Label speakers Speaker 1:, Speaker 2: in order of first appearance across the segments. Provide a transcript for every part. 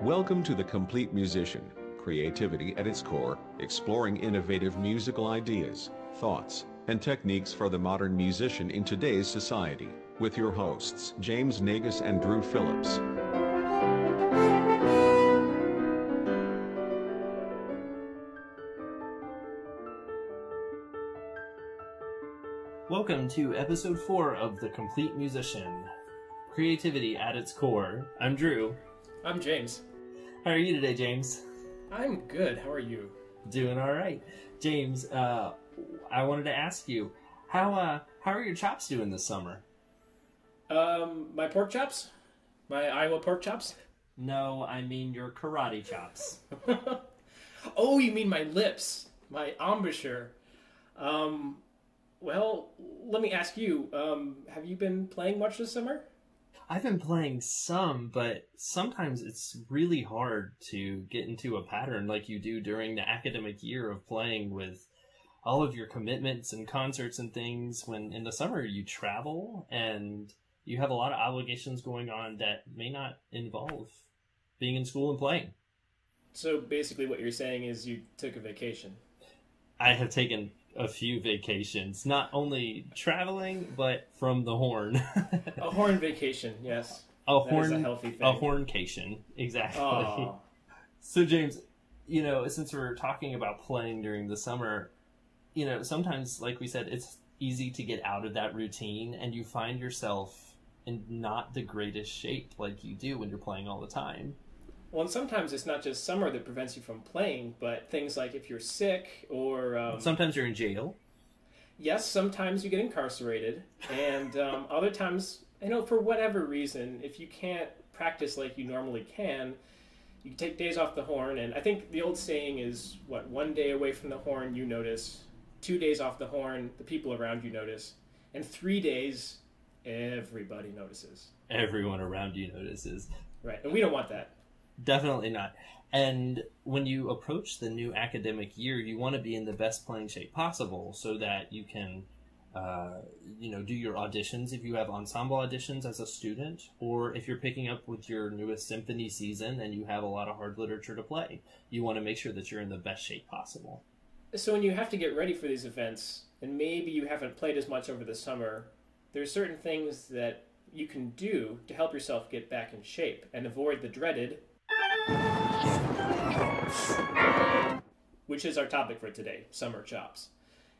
Speaker 1: Welcome to The Complete Musician, creativity at its core, exploring innovative musical ideas, thoughts, and techniques for the modern musician in today's society, with your hosts, James Nagus and Drew Phillips.
Speaker 2: Welcome to episode 4 of The Complete Musician, creativity at its core. I'm Drew.
Speaker 3: I'm James.
Speaker 2: How are you today, James?
Speaker 3: I'm good. How are you?
Speaker 2: Doing all right. James, I wanted to ask you, how are your chops doing this summer?
Speaker 3: My pork chops? My Iowa pork chops?
Speaker 2: No, I mean your karate chops.
Speaker 3: Oh, you mean my lips. My embouchure. Well, let me ask you, have you been playing much this summer?
Speaker 2: I've been playing some, but sometimes it's really hard to get into a pattern like you do during the academic year of playing with all of your commitments and concerts and things. When in the summer you travel and you have a lot of obligations going on that may not involve being in school and playing.
Speaker 3: So basically what you're saying is you took a vacation.
Speaker 2: I have taken a few vacations, not only traveling, but from the horn.
Speaker 3: A horn vacation, yes. That is a healthy thing.
Speaker 2: A horncation, exactly.
Speaker 3: Aww.
Speaker 2: So James, since we're talking about playing during the summer, sometimes, like we said, it's easy to get out of that routine and you find yourself in not the greatest shape like you do when you're playing all the time.
Speaker 3: Well, and sometimes it's not just summer that prevents you from playing, but things like if you're sick or...
Speaker 2: sometimes you're in jail.
Speaker 3: Yes, sometimes you get incarcerated. And other times, for whatever reason, if you can't practice like you normally can, you can take days off the horn. And I think the old saying is, 1 day away from the horn, you notice. 2 days off the horn, the people around you notice. And 3 days, everybody notices.
Speaker 2: Everyone around you notices.
Speaker 3: Right, and we don't want that.
Speaker 2: Definitely not. And when you approach the new academic year, you want to be in the best playing shape possible so that you can, do your auditions if you have ensemble auditions as a student, or if you're picking up with your newest symphony season and you have a lot of hard literature to play. You want to make sure that you're in the best shape possible.
Speaker 3: So when you have to get ready for these events, and maybe you haven't played as much over the summer, there's certain things that you can do to help yourself get back in shape and avoid the dreaded... which is our topic for today, summer chops.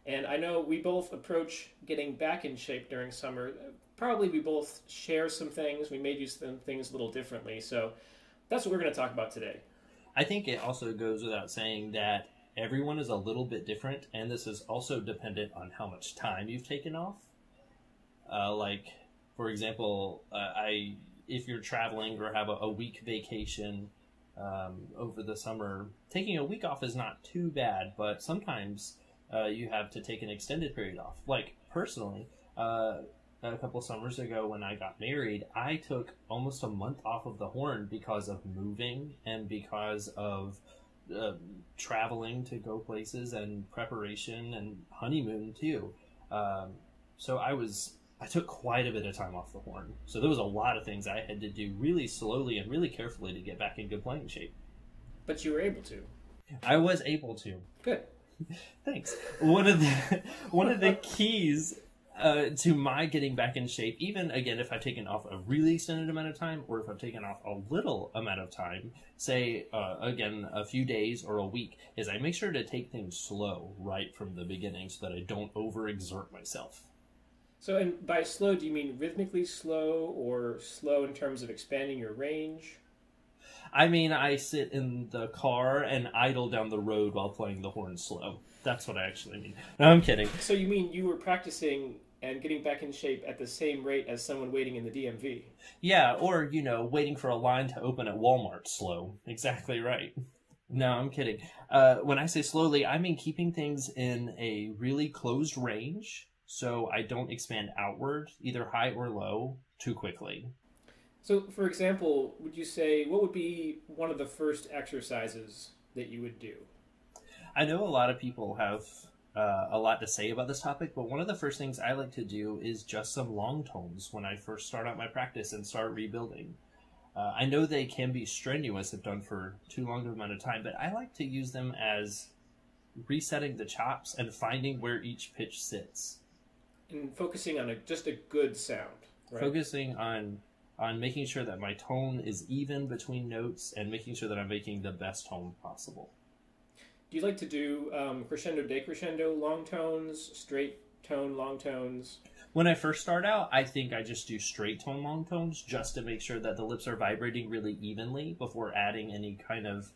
Speaker 3: And I know we both approach getting back in shape during summer. Probably we both share some things. We may do some things a little differently. So that's what we're going to talk about today.
Speaker 2: I think it also goes without saying that everyone is a little bit different, and this is also dependent on how much time you've taken off. For example, if you're traveling or have a week vacation over the summer, taking a week off is not too bad, but sometimes you have to take an extended period off. Like, personally, a couple summers ago when I got married, I took almost a month off of the horn because of moving and because of traveling to go places and preparation and honeymoon too. So I took quite a bit of time off the horn. So there was a lot of things I had to do really slowly and really carefully to get back in good playing shape.
Speaker 3: But you were able to.
Speaker 2: I was able to.
Speaker 3: Good.
Speaker 2: Thanks. One of the keys to my getting back in shape, even again if I've taken off a really extended amount of time or if I've taken off a little amount of time, say again a few days or a week, is I make sure to take things slow right from the beginning so that I don't overexert myself.
Speaker 3: So, and by slow, do you mean rhythmically slow or slow in terms of expanding your range?
Speaker 2: I mean, I sit in the car and idle down the road while playing the horn slow. That's what I actually mean. No, I'm kidding.
Speaker 3: So you mean you were practicing and getting back in shape at the same rate as someone waiting in the DMV?
Speaker 2: Yeah, or, waiting for a line to open at Walmart slow. Exactly right. No, I'm kidding. When I say slowly, I mean keeping things in a really closed range, so I don't expand outward, either high or low, too quickly.
Speaker 3: So, for example, would you say, what would be one of the first exercises that you would do?
Speaker 2: I know a lot of people have a lot to say about this topic, but one of the first things I like to do is just some long tones when I first start out my practice and start rebuilding. I know they can be strenuous if done for too long of an amount of time, but I like to use them as resetting the chops and finding where each pitch sits.
Speaker 3: And focusing on just a good sound, right?
Speaker 2: Focusing on making sure that my tone is even between notes and making sure that I'm making the best tone possible.
Speaker 3: Do you like to do crescendo, decrescendo, long tones, straight tone, long tones?
Speaker 2: When I first start out, I think I just do straight tone long tones just to make sure that the lips are vibrating really evenly before adding any kind of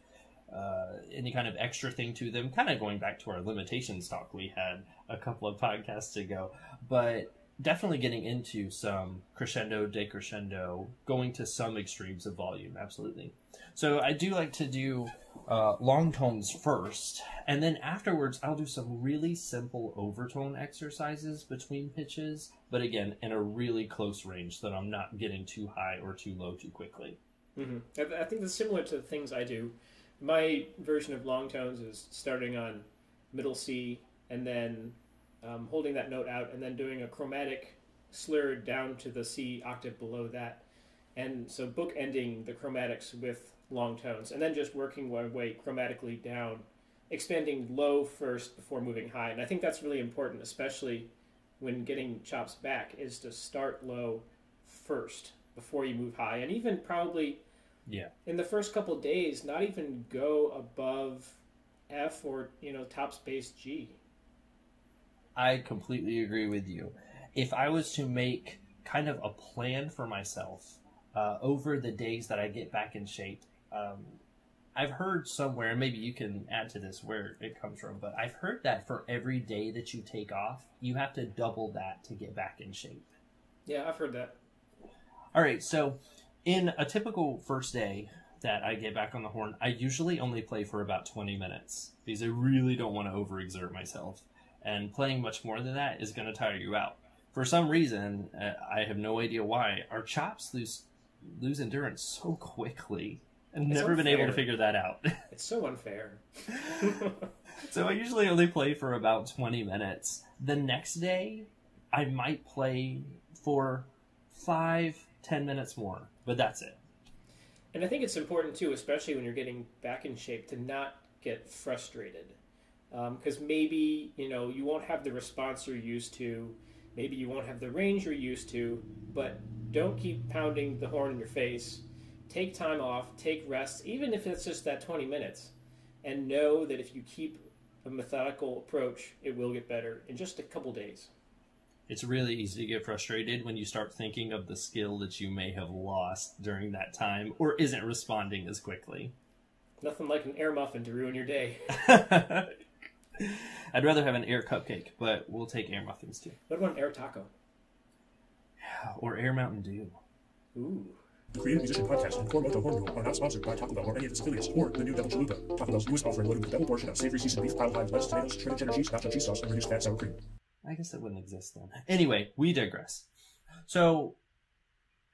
Speaker 2: extra thing to them. Kind of going back to our limitations talk we had a couple of podcasts ago, but definitely getting into some crescendo, decrescendo, going to some extremes of volume, absolutely. So I do like to do long tones first, and then afterwards I'll do some really simple overtone exercises between pitches, but again, in a really close range so that I'm not getting too high or too low too quickly.
Speaker 3: Mm-hmm. I think that's similar to the things I do. My version of long tones is starting on middle C and then holding that note out and then doing a chromatic slur down to the C octave below that. And so bookending the chromatics with long tones and then just working my way chromatically down, expanding low first before moving high. And I think that's really important, especially when getting chops back, is to start low first before you move high. And even probably in the first couple of days, not even go above F or, top space G.
Speaker 2: I completely agree with you. If I was to make kind of a plan for myself over the days that I get back in shape, I've heard somewhere, and maybe you can add to this where it comes from, but I've heard that for every day that you take off, you have to double that to get back in shape.
Speaker 3: Yeah, I've heard that.
Speaker 2: All right, so in a typical first day that I get back on the horn, I usually only play for about 20 minutes because I really don't want to overexert myself. And playing much more than that is going to tire you out. For some reason, I have no idea why, our chops lose endurance so quickly. I've never been able to figure that out.
Speaker 3: It's so unfair.
Speaker 2: So I usually only play for about 20 minutes. The next day, I might play for 5-10 minutes more, but that's it.
Speaker 3: And I think it's important, too, especially when you're getting back in shape, to not get frustrated. Because maybe, you won't have the response you're used to. Maybe you won't have the range you're used to. But don't keep pounding the horn in your face. Take time off. Take rest, even if it's just that 20 minutes. And know that if you keep a methodical approach, it will get better in just a couple days.
Speaker 2: It's really easy to get frustrated when you start thinking of the skill that you may have lost during that time or isn't responding as quickly.
Speaker 3: Nothing like an air muffin to ruin your day.
Speaker 2: I'd rather have an air cupcake, but we'll take air muffins too.
Speaker 3: What about an air taco?
Speaker 2: Or air Mountain Dew.
Speaker 3: Ooh.
Speaker 4: The Creative Musician Podcast and Core Moto Horn Rule are not sponsored by Taco Bell or any of its affiliates or the new Double Chalupa. Taco Bell's newest offering loaded with a double portion of savory seasoned beef, piled high with lettuce, tomatoes, shredded cheddar cheese, nacho cheese sauce, and reduced fat sour cream.
Speaker 2: I guess that wouldn't exist then. Anyway, we digress. So,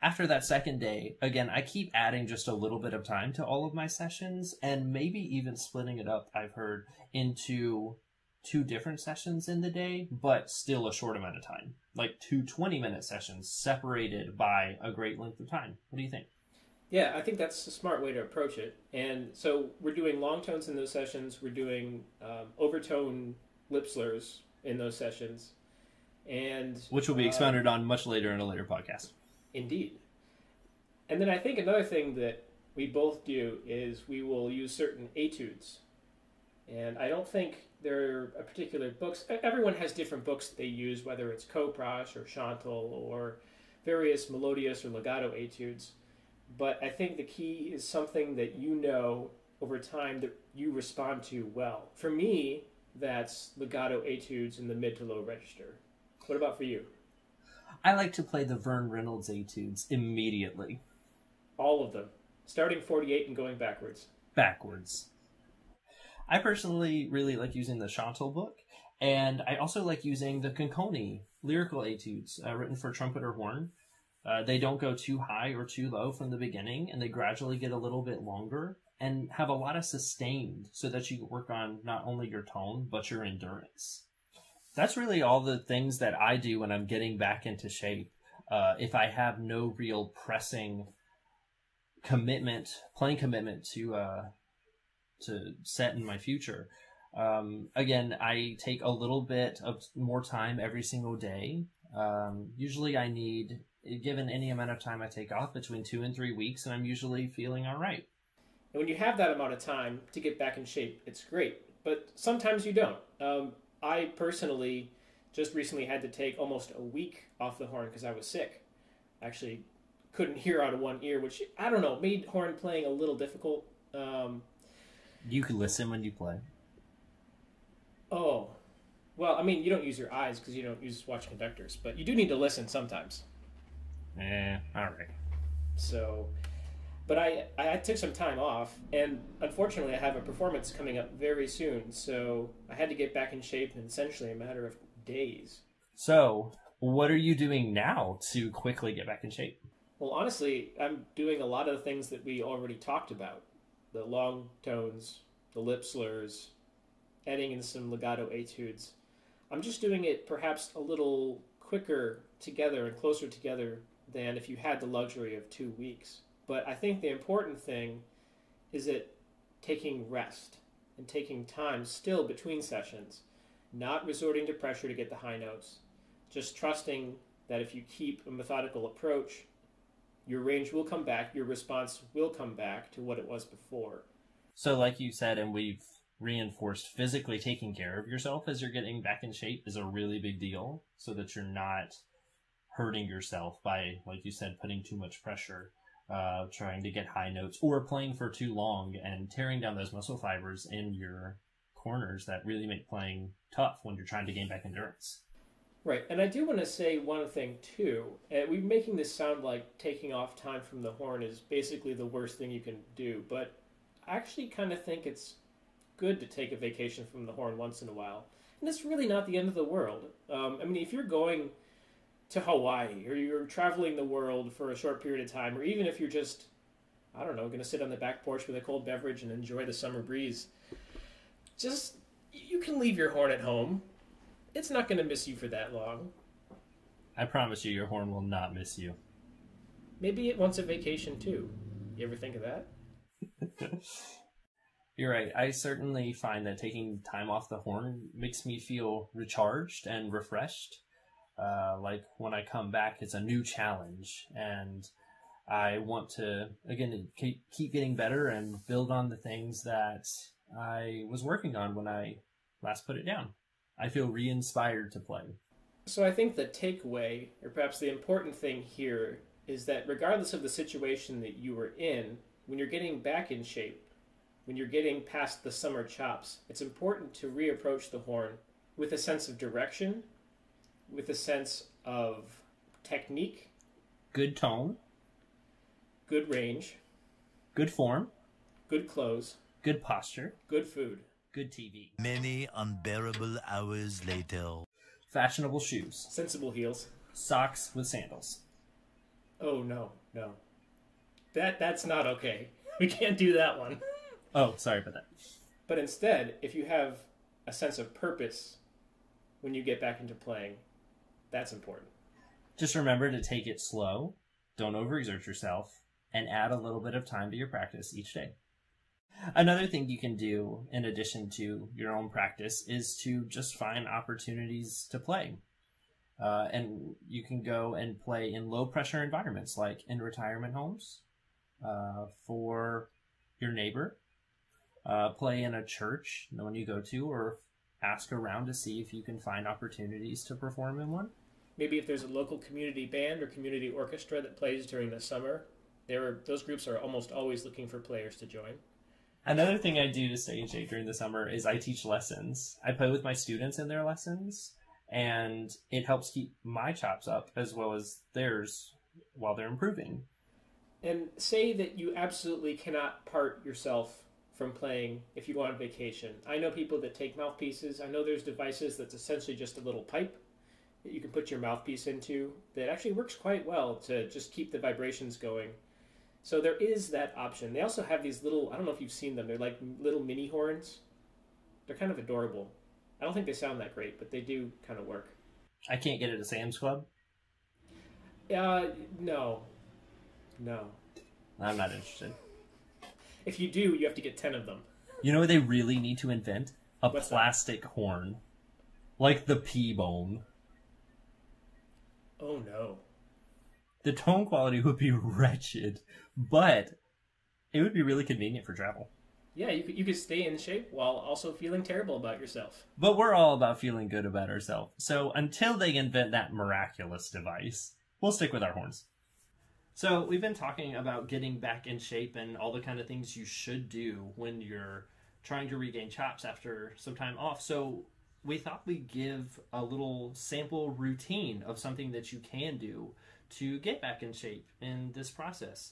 Speaker 2: after that second day, again, I keep adding just a little bit of time to all of my sessions and maybe even splitting it up, I've heard, into 2 different sessions in the day, but still a short amount of time. Like 2 20-minute sessions separated by a great length of time. What do you think?
Speaker 3: Yeah, I think that's a smart way to approach it. And so we're doing long tones in those sessions. We're doing overtone lip slurs in those sessions. And
Speaker 2: which will be expounded on much later in a later podcast.
Speaker 3: Indeed. And then I think another thing that we both do is we will use certain etudes. And I don't think there are particular books. Everyone has different books that they use, whether it's Koprosh or Chantal or various melodious or legato etudes. But I think the key is something that over time that you respond to well. For me, that's legato etudes in the mid to low register. What about for you?
Speaker 2: I like to play the Vern Reynolds etudes immediately.
Speaker 3: All of them. Starting 48 and going backwards.
Speaker 2: Backwards. I personally really like using the Chantal book, and I also like using the Conconi lyrical etudes written for trumpet or horn. They don't go too high or too low from the beginning, and they gradually get a little bit longer and have a lot of sustained so that you can work on not only your tone, but your endurance. That's really all the things that I do when I'm getting back into shape. If I have no real pressing playing commitment to set in my future. Again, I take a little bit of more time every single day. Usually I need, given any amount of time I take off, between 2 and 3 weeks, and I'm usually feeling all right.
Speaker 3: And when you have that amount of time to get back in shape, it's great. But sometimes you don't. I personally just recently had to take almost a week off the horn because I was sick. Actually, couldn't hear out of one ear, which, I don't know, made horn playing a little difficult.
Speaker 2: You can listen when you play.
Speaker 3: Oh, well, I mean, you don't use your eyes because you don't use watch conductors, but you do need to listen sometimes.
Speaker 2: All right.
Speaker 3: So, but I took some time off, and unfortunately I have a performance coming up very soon, so I had to get back in shape in essentially a matter of days.
Speaker 2: So, what are you doing now to quickly get back in shape?
Speaker 3: Well, honestly, I'm doing a lot of the things that we already talked about. The long tones, the lip slurs, adding in some legato etudes. I'm just doing it perhaps a little quicker together and closer together than if you had the luxury of 2 weeks. But I think the important thing is that taking rest and taking time still between sessions, not resorting to pressure to get the high notes, just trusting that if you keep a methodical approach, your range will come back, your response will come back to what it was before.
Speaker 2: So like you said, and we've reinforced, physically taking care of yourself as you're getting back in shape is a really big deal, so that you're not hurting yourself by, like you said, putting too much pressure, trying to get high notes, or playing for too long and tearing down those muscle fibers in your corners that really make playing tough when you're trying to gain back endurance.
Speaker 3: Right, and I do want to say one thing too. We're making this sound like taking off time from the horn is basically the worst thing you can do, but I actually kind of think it's good to take a vacation from the horn once in a while. And it's really not the end of the world. I mean, if you're going to Hawaii, or you're traveling the world for a short period of time, or even if you're just, I don't know, going to sit on the back porch with a cold beverage and enjoy the summer breeze, just, you can leave your horn at home. It's not going to miss you for that long.
Speaker 2: I promise you, your horn will not miss you.
Speaker 3: Maybe it wants a vacation too. You ever think of that?
Speaker 2: You're right. I certainly find that taking time off the horn makes me feel recharged and refreshed. Like when I come back, it's a new challenge, and I want to, again, keep getting better and build on the things that I was working on when I last put it down. I feel re-inspired to play.
Speaker 3: So I think the takeaway, or perhaps the important thing here, is that regardless of the situation that you were in, when you're getting back in shape, when you're getting past the summer chops, it's important to reapproach the horn with a sense of direction, with a sense of technique,
Speaker 2: good tone,
Speaker 3: good range,
Speaker 2: good form,
Speaker 3: good clothes,
Speaker 2: good posture,
Speaker 3: good food,
Speaker 2: good TV,
Speaker 5: many unbearable hours later,
Speaker 2: fashionable shoes,
Speaker 3: sensible heels,
Speaker 2: socks with sandals.
Speaker 3: Oh, no. That's not okay. We can't do that one.
Speaker 2: Oh, sorry about that.
Speaker 3: But instead, if you have a sense of purpose when you get back into playing, that's important.
Speaker 2: Just remember to take it slow, don't overexert yourself, and add a little bit of time to your practice each day. Another thing you can do, in addition to your own practice, is to just find opportunities to play. And you can go and play in low-pressure environments, like in retirement homes, for your neighbor. Play in a church, the one you go to, or ask around to see if you can find opportunities to perform in one.
Speaker 3: Maybe if there's a local community band or community orchestra that plays during the summer, those groups are almost always looking for players to join.
Speaker 2: Another thing I do to stay in shape during the summer is I teach lessons. I play with my students in their lessons, and it helps keep my chops up as well as theirs while they're improving.
Speaker 3: And say that you absolutely cannot part yourself from playing if you go on vacation. I know people that take mouthpieces. I know there's devices that's essentially just a little pipe that you can put your mouthpiece into that actually works quite well to just keep the vibrations going. So there is that option. They also have these little, I don't know if you've seen them, they're like little mini horns. They're kind of adorable. I don't think they sound that great, but they do kind of work.
Speaker 2: I can't get it at Sam's Club?
Speaker 3: No.
Speaker 2: I'm not interested.
Speaker 3: If you do, you have to get 10 of them.
Speaker 2: You know what they really need to invent? A
Speaker 3: What's
Speaker 2: plastic horn. Like the P-bone.
Speaker 3: Oh no.
Speaker 2: The tone quality would be wretched, but it would be really convenient for travel.
Speaker 3: Yeah, you could stay in shape while also feeling terrible about yourself.
Speaker 2: But we're all about feeling good about ourselves. So until they invent that miraculous device, we'll stick with our horns. So we've been talking about getting back in shape and all the kind of things you should do when you're trying to regain chops after some time off. So we thought we'd give a little sample routine of something that you can do to get back in shape in this process.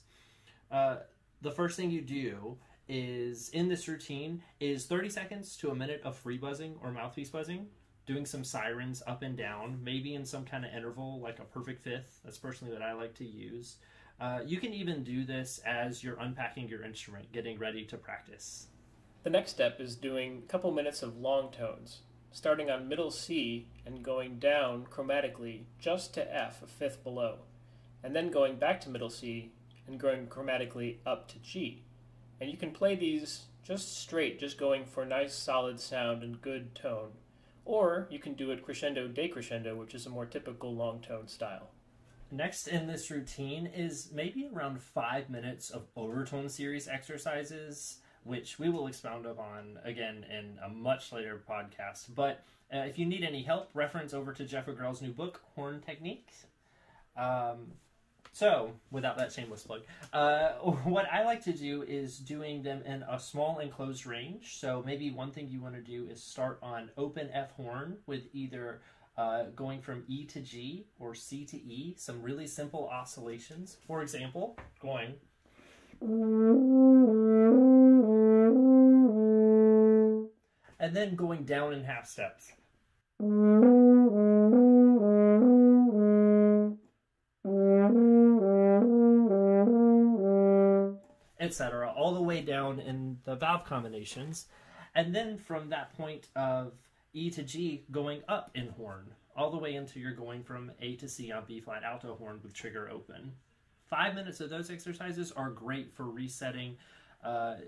Speaker 2: The first thing you do is, in this routine, is 30 seconds to a minute of free buzzing or mouthpiece buzzing, doing some sirens up and down, maybe in some kind of interval, like a perfect fifth. That's personally what I like to use. You can even do this as you're unpacking your instrument, getting ready to practice.
Speaker 3: The next step is doing a couple minutes of long tones, starting on middle C and going down chromatically just to F, a fifth below, and then going back to middle C and going chromatically up to G. And you can play these just straight, just going for nice solid sound and good tone. Or you can do it crescendo decrescendo, which is a more typical long tone style.
Speaker 2: Next in this routine is maybe around 5 minutes of overtone series exercises, which we will expound upon again in a much later podcast. But if you need any help, reference over to Jeff Agrell's new book, Horn Techniques. So, without that shameless plug, what I like to do is doing them in a small enclosed range. So maybe one thing you want to do is start on open F horn with either going from E to G or C to E, some really simple oscillations. For example, going... and then going down in half steps. Etc., all the way down in the valve combinations. And then from that point of E to G, going up in horn, all the way until you're going from A to C on B flat alto horn with trigger open. 5 minutes of those exercises are great for resetting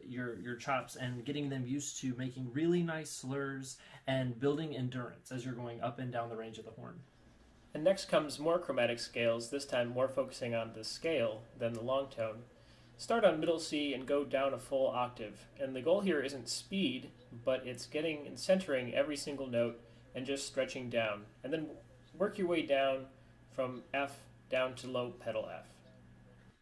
Speaker 2: your chops and getting them used to making really nice slurs and building endurance as you're going up and down the range of the horn.
Speaker 3: And next comes more chromatic scales, this time more focusing on the scale than the long tone. Start on middle C and go down a full octave. And the goal here isn't speed, but it's getting and centering every single note and just stretching down. And then work your way down from F down to low pedal F.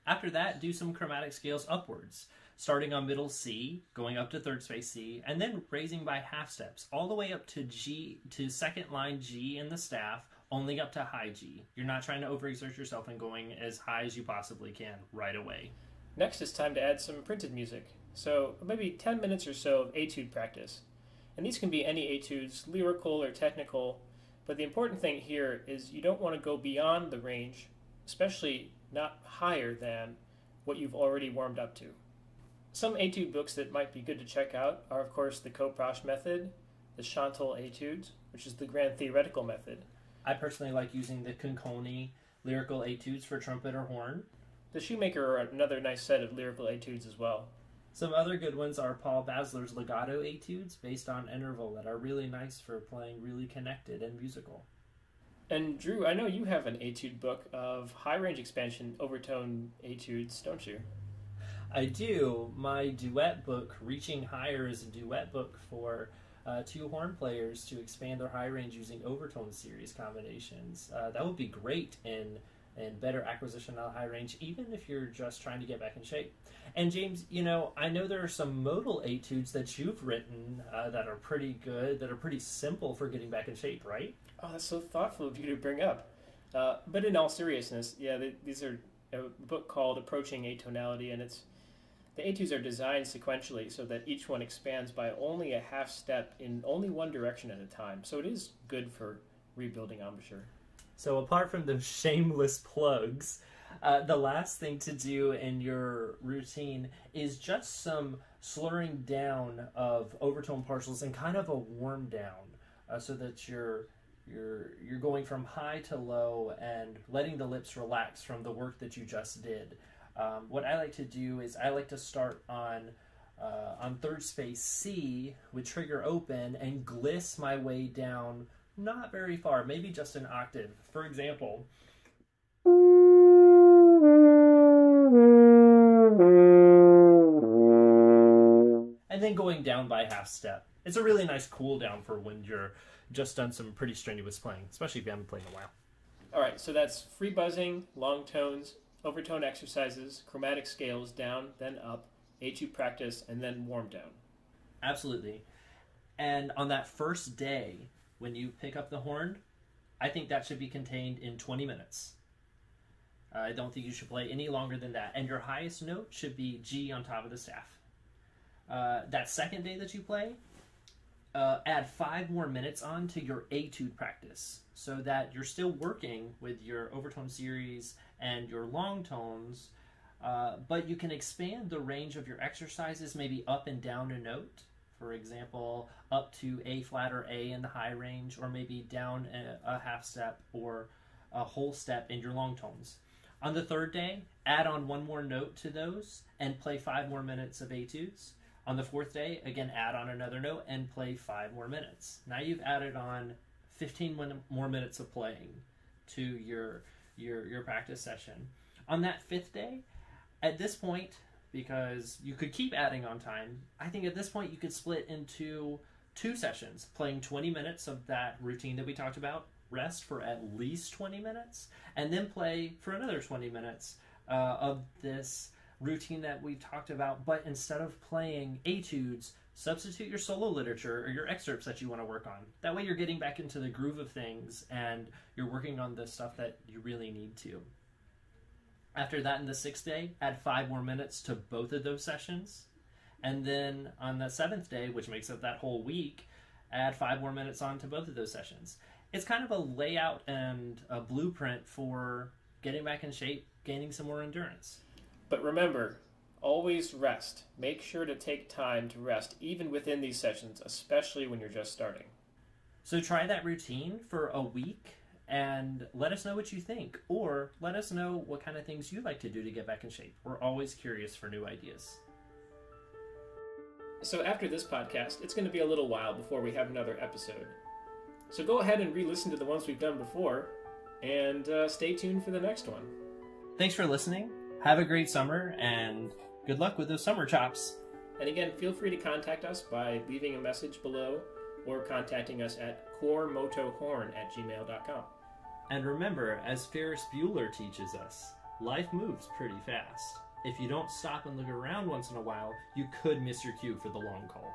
Speaker 2: After that, do some chromatic scales upwards, starting on middle C, going up to third space C, and then raising by half steps, all the way up to G, to second line G in the staff, only up to high G. You're not trying to overexert yourself and going as high as you possibly can right away.
Speaker 3: Next, it's time to add some printed music. So maybe 10 minutes or so of etude practice. And these can be any etudes, lyrical or technical, but the important thing here is you don't want to go beyond the range, especially not higher than what you've already warmed up to. Some etude books that might be good to check out are, of course, the Koprosh method, the Chantal etudes, which is the grand theoretical method.
Speaker 2: I personally like using the Conconi lyrical etudes for trumpet or horn.
Speaker 3: The Shoemaker are another nice set of lyrical etudes as well.
Speaker 2: Some other good ones are Paul Basler's legato etudes based on interval that are really nice for playing really connected and musical.
Speaker 3: And Drew, I know you have an etude book of high range expansion overtone etudes, don't you?
Speaker 2: I do. My duet book, Reaching Higher, is a duet book for two horn players to expand their high range using overtone series combinations. That would be great in better acquisition on high range, even if you're just trying to get back in shape. And James, you know, I know there are some modal etudes that you've written that are pretty good, that are pretty simple for getting back in shape, right?
Speaker 3: Oh, that's so thoughtful of you to bring up. But in all seriousness, yeah, these are a book called Approaching Atonality, and the etudes are designed sequentially so that each one expands by only a half step in only one direction at a time. So it is good for rebuilding embouchure.
Speaker 2: So apart from those shameless plugs, the last thing to do in your routine is just some slurring down of overtone partials and kind of a warm down, so that you're going from high to low and letting the lips relax from the work that you just did. What I like to do is I like to start on third space C with trigger open and gliss my way down not very far, maybe just an octave. For example, and then going down by half step. It's a really nice cool down for when you're just done some pretty strenuous playing, especially if you haven't played in a while.
Speaker 3: All right, so that's free buzzing, long tones, overtone exercises, chromatic scales, down, then up, etude practice, and then warm down.
Speaker 2: Absolutely. And on that first day, when you pick up the horn, I think that should be contained in 20 minutes. I don't think you should play any longer than that. And your highest note should be G on top of the staff. That second day that you play, add 5 more minutes on to your etude practice so that you're still working with your overtone series and your long tones, but you can expand the range of your exercises maybe up and down a note. For example, up to A flat or A in the high range, or maybe down a half step or a whole step in your long tones. On the third day, add on 1 more note to those and play 5 more minutes of etudes. On the fourth day, again, add on another note and play 5 more minutes. Now you've added on 15 more minutes of playing to your practice session. On that 5th day, at this point, because you could keep adding on time, I think at this point you could split into 2 sessions, playing 20 minutes of that routine that we talked about, rest for at least 20 minutes, and then play for another 20 minutes of this routine that we talked about, but instead of playing etudes, substitute your solo literature or your excerpts that you want to work on. That way you're getting back into the groove of things and you're working on the stuff that you really need to. After that, in the 6th day, add 5 more minutes to both of those sessions. And then on the 7th day, which makes up that whole week, add 5 more minutes on to both of those sessions. It's kind of a layout and a blueprint for getting back in shape, gaining some more endurance.
Speaker 3: But remember, always rest. Make sure to take time to rest, even within these sessions, especially when you're just starting.
Speaker 2: So try that routine for a week and let us know what you think, or let us know what kind of things you'd like to do to get back in shape. We're always curious for new ideas.
Speaker 3: So after this podcast, it's going to be a little while before we have another episode. So go ahead and re-listen to the ones we've done before, and stay tuned for the next one.
Speaker 2: Thanks for listening. Have a great summer, and good luck with those summer chops.
Speaker 3: And again, feel free to contact us by leaving a message below or contacting us at coremotohorn@gmail.com.
Speaker 2: And remember, as Ferris Bueller teaches us, life moves pretty fast. If you don't stop and look around once in a while, you could miss your cue for the long call.